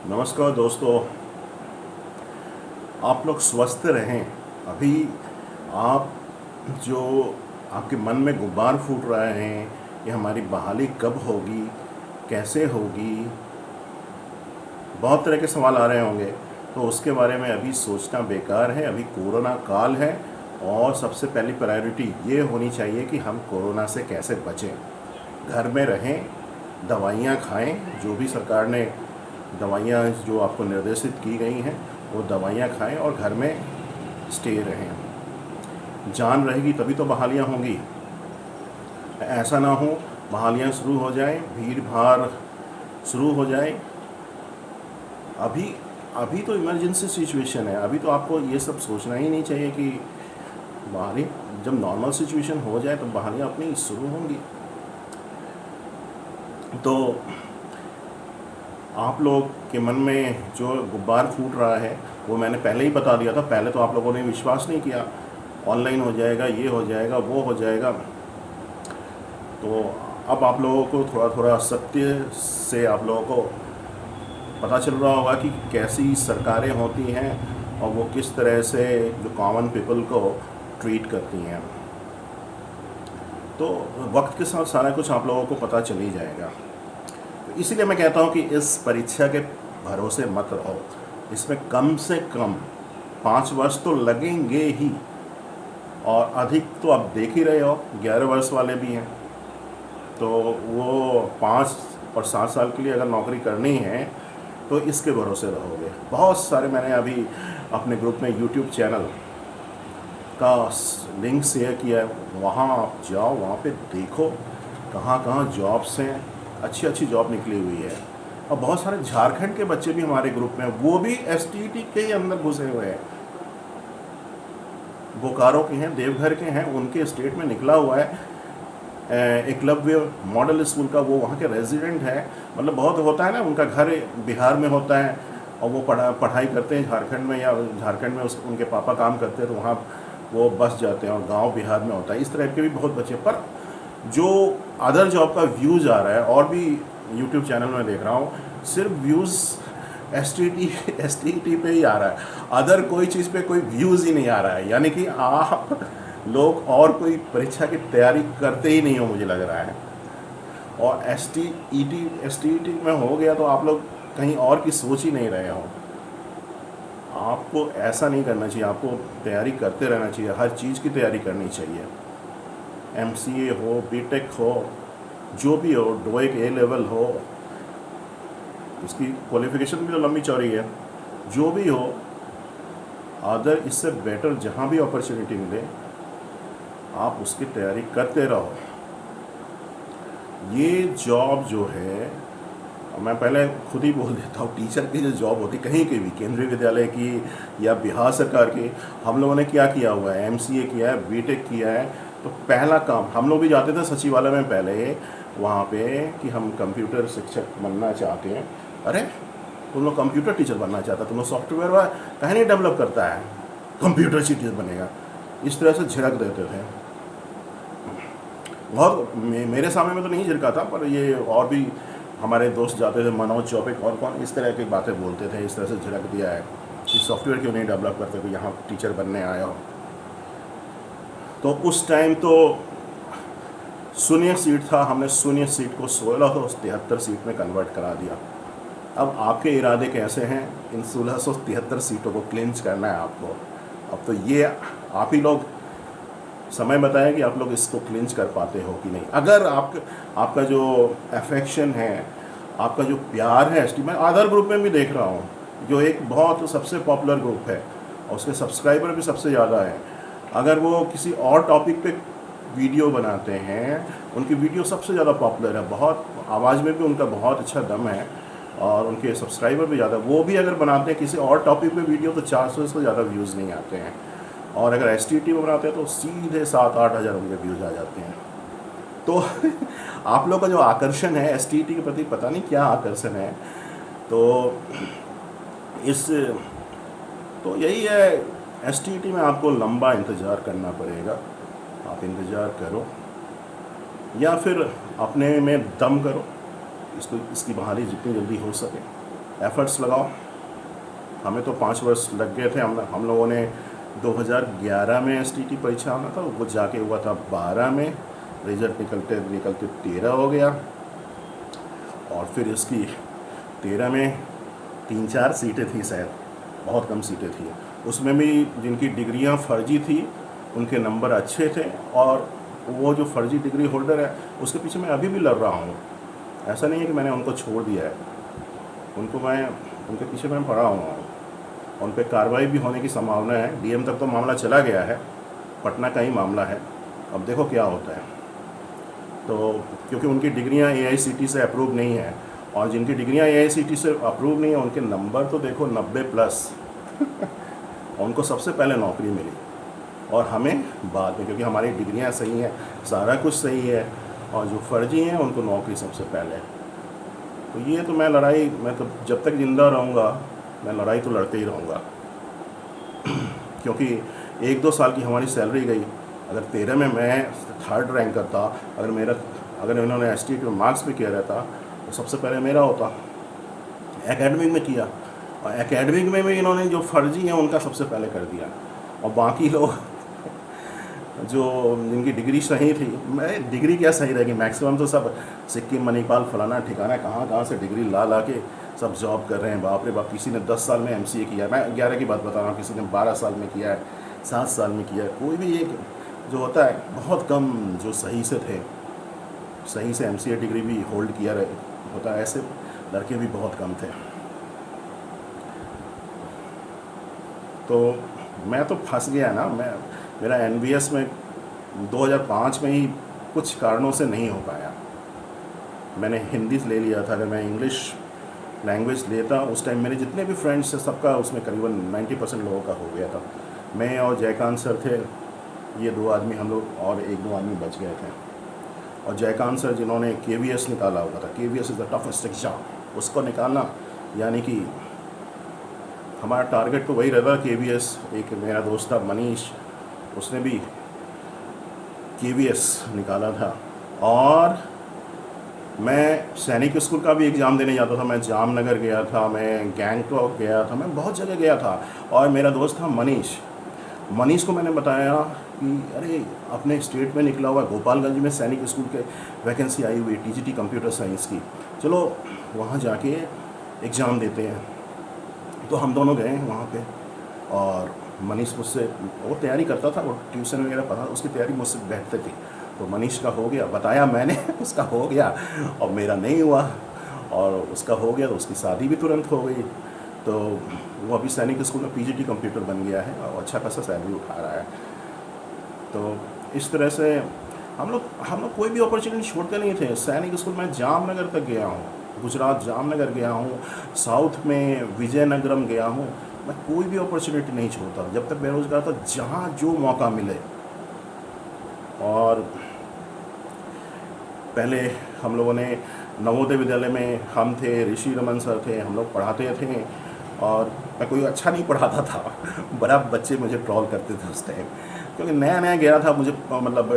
नमस्कार दोस्तों, आप लोग स्वस्थ रहें। अभी आप जो आपके मन में गुब्बार फूट रहे हैं कि हमारी बहाली कब होगी, कैसे होगी, बहुत तरह के सवाल आ रहे होंगे। तो उसके बारे में अभी सोचना बेकार है। अभी कोरोना काल है और सबसे पहली प्रायोरिटी ये होनी चाहिए कि हम कोरोना से कैसे बचें। घर में रहें, दवाइयाँ खाएं, जो भी सरकार ने दवाइयाँ जो आपको निर्देशित की गई हैं वो दवाइयाँ खाएं और घर में स्टे रहें। जान रहेगी तभी तो बहालियाँ होंगी। ऐसा ना हो बहालियाँ शुरू हो जाएं, भीड़ भाड़ शुरू हो जाए। अभी अभी तो इमरजेंसी सिचुएशन है। अभी तो आपको ये सब सोचना ही नहीं चाहिए कि बहाली, जब नॉर्मल सिचुएशन हो जाए तो बहालियाँ अपनी शुरू होंगी। तो आप लोग के मन में जो गुब्बार फूट रहा है वो मैंने पहले ही बता दिया था। पहले तो आप लोगों ने विश्वास नहीं किया, ऑनलाइन हो जाएगा, ये हो जाएगा, वो हो जाएगा। तो अब आप लोगों को थोड़ा थोड़ा सत्य से आप लोगों को पता चल रहा होगा कि कैसी सरकारें होती हैं और वो किस तरह से जो कॉमन पीपल को ट्रीट करती हैं। तो वक्त के साथ सारा कुछ आप लोगों को पता चल ही जाएगा। तो इसीलिए मैं कहता हूँ कि इस परीक्षा के भरोसे मत रहो। इसमें कम से कम 5 वर्ष तो लगेंगे ही, और अधिक तो आप देख ही रहे हो, 11 वर्ष वाले भी हैं। तो वो 5 और 7 साल के लिए अगर नौकरी करनी है तो इसके भरोसे रहोगे। बहुत सारे मैंने अभी अपने ग्रुप में यूट्यूब चैनल का लिंक शेयर किया है, वहाँ आप जाओ, वहाँ पे देखो कहाँ कहाँ जॉब्स हैं, अच्छी अच्छी जॉब निकली हुई है। और बहुत सारे झारखंड के बच्चे भी हमारे ग्रुप में, वो भी एसटीईटी के ही अंदर घुसे हुए हैं। बोकारो के हैं, देवघर के हैं, उनके स्टेट में निकला हुआ है एकलव्य मॉडल स्कूल का, वो वहाँ के रेजिडेंट है। मतलब बहुत होता है ना, उनका घर बिहार में होता है और वो पढ़ाई करते हैं झारखंड में, या झारखंड में उनके पापा काम करते हैं तो वहाँ वो बस जाते हैं, और गांव बिहार में होता है। इस तरह के भी बहुत बच्चे, पर जो अदर जॉब का व्यूज़ आ रहा है, और भी यूट्यूब चैनल में देख रहा हूँ, सिर्फ व्यूज़ एसटीईटी पे ही आ रहा है, अदर कोई चीज़ पे कोई व्यूज़ ही नहीं आ रहा है। यानी कि आप लोग और कोई परीक्षा की तैयारी करते ही नहीं हो, मुझे लग रहा है। और एसटीईटी में हो गया तो आप लोग कहीं और की सोच ही नहीं रहे हो। आपको ऐसा नहीं करना चाहिए, आपको तैयारी करते रहना चाहिए, हर चीज़ की तैयारी करनी चाहिए। एमसीए हो, बीटेक हो, जो भी हो, डोएक ए लेवल हो, उसकी क्वालिफिकेशन भी तो लंबी चौड़ी है। जो भी हो, अदर इससे बेटर जहाँ भी अपॉर्चुनिटी मिले आप उसकी तैयारी करते रहो। ये जॉब जो है, मैं पहले खुद ही बोल देता हूँ, टीचर की जो जॉब होती कहीं की भी, केंद्रीय विद्यालय की या बिहार सरकार की, हम लोगों ने क्या किया हुआ है, एमसीए किया है, बीटेक किया है। तो पहला काम, हम लोग भी जाते थे सचिवालय में पहले वहाँ पे कि हम कंप्यूटर शिक्षक बनना चाहते हैं। अरे तुम लोग कंप्यूटर टीचर बनना चाहता, तुम लोग सॉफ्टवेयर वाला कहीं नहीं डेवलप करता है, कंप्यूटर टीचर बनेगा, इस तरह से झिड़क देते थे। बहुत मेरे सामने में तो नहीं झिड़का था, पर ये और भी हमारे दोस्त जाते थे, मनोज चौपिक और कौन, इस तरह की बातें बोलते थे, इस तरह से झिड़क दिया है कि सॉफ्टवेयर क्यों नहीं डेवलप करते, तो यहाँ टीचर बनने आया हो। तो उस टाइम तो शून्य सीट था, हमने शून्य सीट को 1673 सीट में कन्वर्ट करा दिया। अब आपके इरादे कैसे हैं, इन 1673 सीटों को क्लिंच करना है आपको। अब तो ये आप ही लोग समय बताएं कि आप लोग इसको क्लिंच कर पाते हो कि नहीं। अगर आपका जो अफेक्शन है, आपका जो प्यार है, मैं अदर ग्रुप में भी देख रहा हूँ, जो एक बहुत सबसे पॉपुलर ग्रुप है और उसके सब्सक्राइबर भी सबसे ज़्यादा है। अगर वो किसी और टॉपिक पे वीडियो बनाते हैं, उनकी वीडियो सबसे ज़्यादा पॉपुलर है, बहुत आवाज़ में भी उनका बहुत अच्छा दम है और उनके सब्सक्राइबर भी ज़्यादा। वो भी अगर बनाते हैं किसी और टॉपिक पे वीडियो तो 400 से ज़्यादा व्यूज़ नहीं आते हैं, और अगर एसटीईटी में बनाते हैं तो सीधे 7-8 हज़ार उनके व्यूज़ आ जाते हैं। तो आप लोग का जो आकर्षण है एसटीईटी के प्रति, पता नहीं क्या आकर्षण है। तो यही है, एसटीईटी में आपको लंबा इंतज़ार करना पड़ेगा। आप इंतज़ार करो या फिर अपने में दम करो, इसकी बहाली जितनी जल्दी हो सके एफर्ट्स लगाओ। हमें तो 5 वर्ष लग गए थे। हम लोगों ने 2011 में STT परीक्षा होना था, वो जाके हुआ था 12 में, रिजल्ट निकलते निकलते 13 हो गया। और फिर इसकी 13 में 3-4 सीटें थी शायद, बहुत कम सीटें थी। उसमें भी जिनकी डिग्रियां फर्जी थी उनके नंबर अच्छे थे, और वो जो फर्जी डिग्री होल्डर है उसके पीछे मैं अभी भी लड़ रहा हूँ। ऐसा नहीं है कि मैंने उनको छोड़ दिया है, उनके पीछे मैं पड़ा हुआ हूँ। उन पर कार्रवाई भी होने की संभावना है। DM तक तो मामला चला गया है, पटना का ही मामला है, अब देखो क्या होता है। तो क्योंकि उनकी डिग्रियां AICT से अप्रूव नहीं है, और जिनकी डिग्रियां AICT से अप्रूव नहीं है उनके नंबर तो देखो 90+। उनको सबसे पहले नौकरी मिली और हमें बाद में, क्योंकि हमारी डिग्रियां सही हैं, सारा कुछ सही है, और जो फर्जी हैं उनको नौकरी सबसे पहले। तो ये तो मैं तो जब तक ज़िंदा रहूँगा मैं लड़ाई तो लड़ते ही रहूँगा। क्योंकि 1-2 साल की हमारी सैलरी गई। अगर 13 में मैं 3rd रैंक करता, अगर इन्होंने STT में मार्क्स भी किया रहता तो सबसे पहले मेरा होता। एकेडमिक में किया, और एकेडमिक में भी इन्होंने जो फर्जी हैं उनका सबसे पहले कर दिया, और बाकी लोग जो जिनकी डिग्री सही थी, मैं डिग्री क्या सही रहेगी, मैक्सिमम तो सब सिक्किम, मणिपाल, फलाना ठिकाना कहाँ से डिग्री ला के सब जॉब कर रहे हैं। बाप रे बाप, किसी ने 10 साल में MCA किया है, मैं 11 की बात बता रहा हूँ, किसी ने 12 साल में किया है, 7 साल में किया है। कोई भी एक जो होता है, बहुत कम जो सही से MCA डिग्री भी होल्ड किया होता है, ऐसे लड़के भी बहुत कम थे। तो मैं तो फंस गया ना। मेरा NBS में 2005 में ही कुछ कारणों से नहीं हो पाया। मैंने हिंदी ले लिया था, अगर मैं इंग्लिश लैंग्वेज लेता उस टाइम मेरे जितने भी फ्रेंड्स थे सबका उसमें करीबन 90% लोगों का हो गया था। मैं और जयकांत सर थे, ये 2 आदमी हम लोग, और 1-2 आदमी बच गए थे। और जयकांत सर जिन्होंने KVS निकाला हुआ था, KVS is the toughest exam, उसको निकालना यानी कि हमारा टारगेट तो वही रहता। KVS, एक मेरा दोस्त था मनीष, उसने भी KVS निकाला था। और मैं सैनिक स्कूल का भी एग्ज़ाम देने जाता था। मैं जामनगर गया था, मैं गैंगटॉक गया था, मैं बहुत जगह गया था। और मेरा दोस्त था मनीष को मैंने बताया कि अरे अपने स्टेट में निकला हुआ गोपालगंज में सैनिक स्कूल के वैकेंसी आई हुई TGT कंप्यूटर साइंस की, चलो वहाँ जाके एग्ज़ाम देते हैं। तो हम दोनों गए वहाँ पे, और मनीष मुझसे, वो तैयारी करता था, वो ट्यूशन वगैरह पढ़ा, उसकी तैयारी मुझसे बैठते थी। तो मनीष का हो गया, बताया मैंने, उसका हो गया, और मेरा नहीं हुआ। और उसका हो गया तो उसकी शादी भी तुरंत हो गई। तो वो अभी सैनिक स्कूल में PGT कंप्यूटर बन गया है और अच्छा खासा सैलरी उठा रहा है। तो इस तरह से हम लोग कोई भी अपॉर्चुनिटी छोड़ते नहीं थे। सैनिक स्कूल में जामनगर तक गया हूँ, गुजरात जामनगर गया हूँ, साउथ में विजयनगरम गया हूँ। मैं कोई भी अपॉर्चुनिटी नहीं छोड़ता जब तक बेरोज़गार था, जहाँ जो मौका मिले। और पहले हम लोगों ने नवोदय विद्यालय में, हम थे, ऋषि रमन सर थे, हम लोग पढ़ाते थे। और मैं कोई अच्छा नहीं पढ़ाता था, बड़ा बच्चे मुझे ट्रॉल करते थे उस टाइम, क्योंकि नया गया था। मुझे मतलब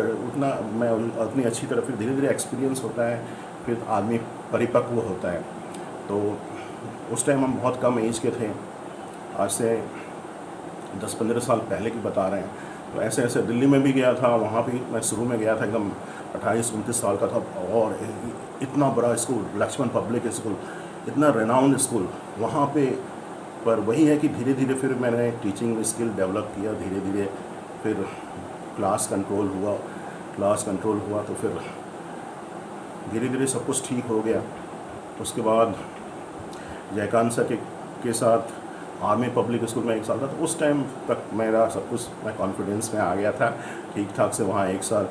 उतनी अच्छी तरह, फिर धीरे धीरे एक्सपीरियंस होता है, फिर आदमी परिपक्व होता है। तो उस टाइम हम बहुत कम एज के थे, आज से 10-15 साल पहले की बता रहे हैं। तो ऐसे दिल्ली में भी गया था, वहाँ भी मैं शुरू में गया था, एकदम 28-29 साल का था, और इतना बड़ा स्कूल, लक्ष्मण पब्लिक स्कूल, इतना रेनाउंड स्कूल वहाँ पे। पर वही है कि धीरे धीरे फिर मैंने टीचिंग स्किल डेवलप किया, धीरे धीरे फिर क्लास कंट्रोल हुआ, तो फिर धीरे धीरे सब कुछ ठीक हो गया। उसके बाद जयकांत सर के साथ आर्मी पब्लिक स्कूल में 1 साल था, तो उस टाइम तक मेरा सब कुछ, मैं कॉन्फिडेंस में आ गया था ठीक ठाक से। वहाँ 1 साल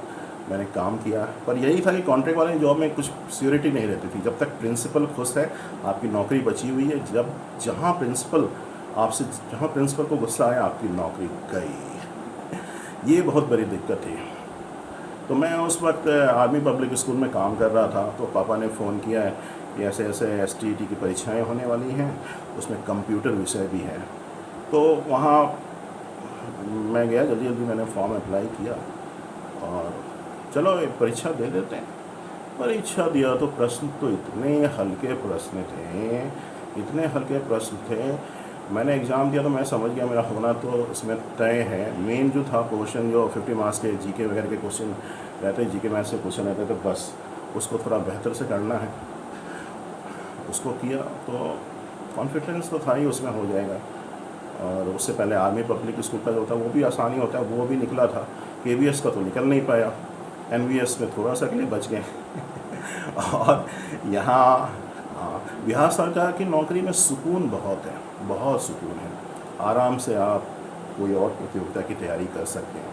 मैंने काम किया, पर यही था कि कॉन्ट्रैक्ट वाले जॉब में कुछ सिक्योरिटी नहीं रहती थी। जब तक प्रिंसिपल खुश है, आपकी नौकरी बची हुई है। जहाँ प्रिंसिपल को गुस्सा आया, आपकी नौकरी गई। ये बहुत बड़ी दिक्कत थी। तो मैं उस वक्त आर्मी पब्लिक स्कूल में काम कर रहा था, तो पापा ने फ़ोन किया है कि ऐसे STT की परीक्षाएं होने वाली हैं, उसमें कंप्यूटर विषय भी है। तो वहाँ मैं गया, जल्दी मैंने फॉर्म अप्लाई किया, और चलो एक परीक्षा दे देते हैं। परीक्षा दिया तो प्रश्न तो इतने हल्के प्रश्न थे इतने हल्के प्रश्न थे। मैंने एग्ज़ाम दिया तो मैं समझ गया मेरा होना तो इसमें तय है। मेन जो था क्वेश्चन, जो 50 मार्क्स के जीके वगैरह के क्वेश्चन रहते, जीके मैथ्स के क्वेश्चन रहते, तो बस उसको थोड़ा बेहतर से करना है। उसको किया तो कॉन्फिडेंस तो था ही उसमें हो जाएगा। और उससे पहले आर्मी पब्लिक स्कूल का जो था वो भी आसानी होता है, वो भी निकला था। केवीएस का तो निकल नहीं पाया, एनवीएस में थोड़ा सा के लिए बच गए। और यहाँ बिहार सरकार की नौकरी में सुकून बहुत है, बहुत सुकून है। आराम से आप कोई और प्रतियोगिता की तैयारी कर सकते हैं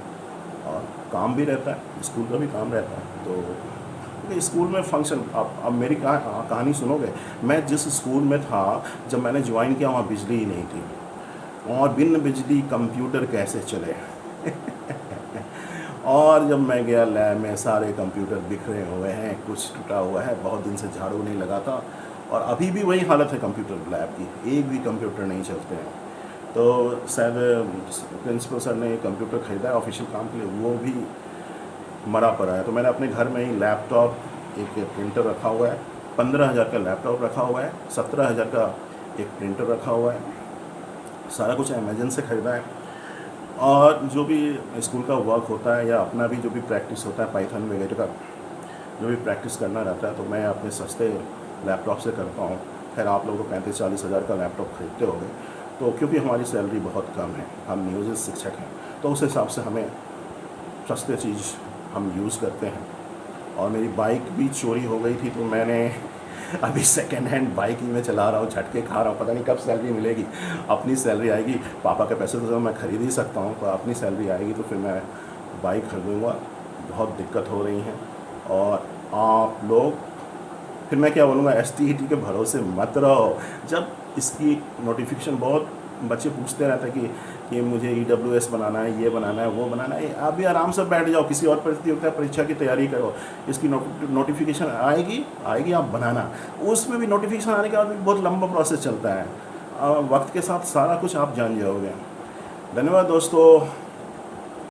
और काम भी रहता है, स्कूल का भी काम रहता है। तो स्कूल में फंक्शन, अब मेरी कहानी सुनोगे। मैं जिस स्कूल में था जब मैंने ज्वाइन किया, वहाँ बिजली ही नहीं थी, और बिन बिजली कंप्यूटर कैसे चले। और जब मैं गया लैब में, सारे कंप्यूटर बिखरे हुए हैं, कुछ टूटा हुआ है, बहुत दिन से झाड़ू नहीं लगा था, और अभी भी वही हालत है कंप्यूटर लैब की, एक भी कंप्यूटर नहीं चलते हैं। तो शायद प्रिंसिपल सर ने कंप्यूटर ख़रीदा है ऑफिशियल काम के लिए, वो भी मरा पड़ा है। तो मैंने अपने घर में ही लैपटॉप, एक प्रिंटर रखा हुआ है, 15,000 का लैपटॉप रखा हुआ है, 17,000 का एक प्रिंटर रखा हुआ है। सारा कुछ अमेजन से ख़रीदा है। और जो भी स्कूल का वर्क होता है या अपना भी जो भी प्रैक्टिस होता है, पाइथन वगैरह का जो भी प्रैक्टिस करना रहता है, तो मैं अपने सस्ते लैपटॉप से करता हूँ। खैर आप लोगों को 35-40 हज़ार का लैपटॉप खरीदते होंगे, तो क्योंकि हमारी सैलरी बहुत कम है, हम नियोजित शिक्षक हैं, तो उस हिसाब से हमें सस्ते चीज़ हम यूज़ करते हैं। और मेरी बाइक भी चोरी हो गई थी, तो मैंने अभी सेकेंड हैंड बाइक ही मैं चला रहा हूँ, झटके खा रहा हूँ, पता नहीं कब सैलरी मिलेगी। अपनी सैलरी आएगी, पापा के पैसे तो मैं खरीद ही सकता हूँ, पर अपनी सैलरी आएगी तो फिर मैं बाइक खरीदूँगा। बहुत दिक्कत हो रही है। और आप लोग, फिर मैं क्या बोलूँगा, STET के भरोसे मत रहो। जब इसकी नोटिफिकेशन, बहुत बच्चे पूछते रहते हैं कि मुझे EWS बनाना है, ये बनाना है, वो बनाना है, आप भी आराम से बैठ जाओ, किसी और प्रतियोगिता परीक्षा की तैयारी करो। इसकी नोटिफिकेशन आएगी आप बनाना। उसमें भी नोटिफिकेशन आने के बाद भी बहुत लंबा प्रोसेस चलता है। वक्त के साथ सारा कुछ आप जान जाओगे। धन्यवाद दोस्तों।